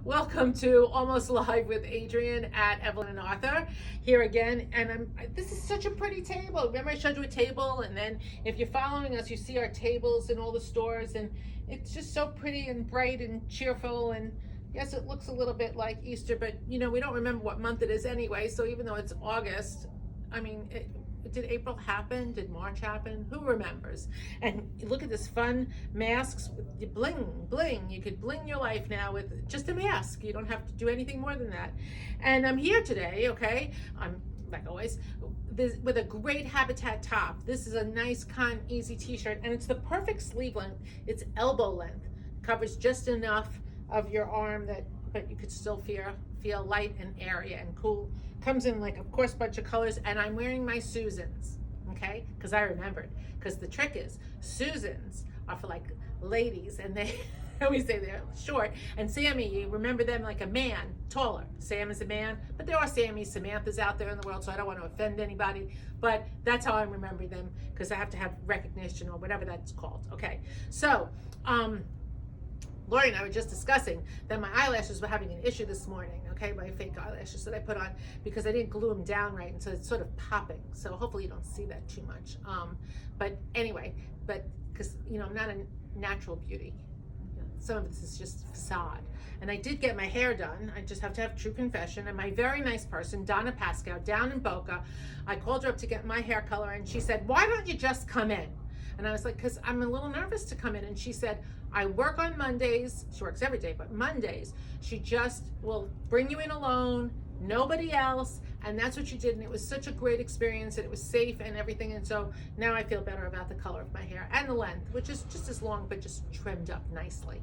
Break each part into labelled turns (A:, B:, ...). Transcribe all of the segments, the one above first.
A: Welcome to Almost Live with Adrianne at Evelyn and Arthur here again. And this is such a pretty table. Remember I showed you a table, and then if you're following us, you see our tables in all the stores, and it's just so pretty and bright and cheerful. And yes, it looks a little bit like Easter, but we don't remember what month it is anyway. So even though it's August, I mean, did April happen? Did March happen? Who remembers? And look at this fun masks. You bling, bling. You could bling your life now with just a mask. You don't have to do anything more than that. And I'm here today, okay? I'm, like always, with a great Habitat top. This is a nice, easy t-shirt, and it's the perfect sleeve length. It's elbow length. Covers just enough of your arm but you could still feel light and airy and cool. Comes in, like, of course, bunch of colors, and I'm wearing my Susans, okay? Because I remembered. Because the trick is, Susans are for, like, ladies, and they always say they're short. And Sammy, you remember them like a man, taller. Sam is a man, but there are Sammys, Samanthas out there in the world, so I don't want to offend anybody. But that's how I remember them, because I have to have recognition or whatever that's called, okay? So, Lori and I were just discussing that my eyelashes were having an issue this morning, okay? My fake eyelashes that I put on, because I didn't glue them down right, and so it's sort of popping. So hopefully you don't see that too much. But anyway, because, I'm not a natural beauty. Some of this is just facade. And I did get my hair done. I just have to have true confession. And my very nice person, Donna Pascoe, down in Boca, I called her up to get my hair color, and she said, "Why don't you just come in?" And I was like, because I'm a little nervous to come in. And she said, "I work on Mondays." She works every day, but Mondays, she just will bring you in alone, nobody else. And that's what she did. And it was such a great experience, and it was safe and everything. And so now I feel better about the color of my hair and the length, which is just as long, but just trimmed up nicely.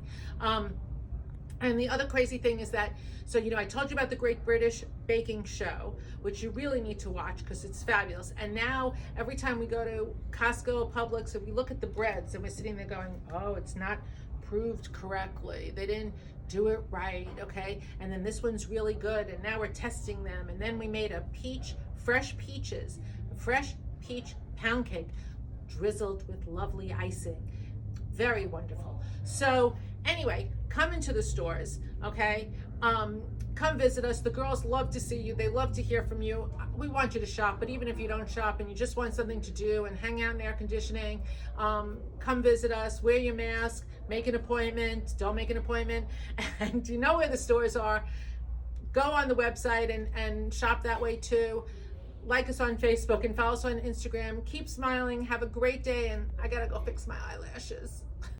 A: And the other crazy thing is that, so, I told you about the Great British Baking Show, which you really need to watch because it's fabulous. And now every time we go to Costco, Publix, and we look at the breads, and we're sitting there going, oh, it's not proved correctly. They didn't do it right, okay? And then this one's really good, and now we're testing them. And then we made a fresh peach pound cake drizzled with lovely icing. Very wonderful. So anyway, come into the stores, okay? Come visit us. The girls love to see you. They love to hear from you. We want you to shop, but even if you don't shop and you just want something to do and hang out in air conditioning, come visit us, wear your mask, make an appointment, don't make an appointment, and you know where the stores are. Go on the website and shop that way too. Like us on Facebook and follow us on Instagram. Keep smiling. Have a great day, and I gotta go fix my eyelashes.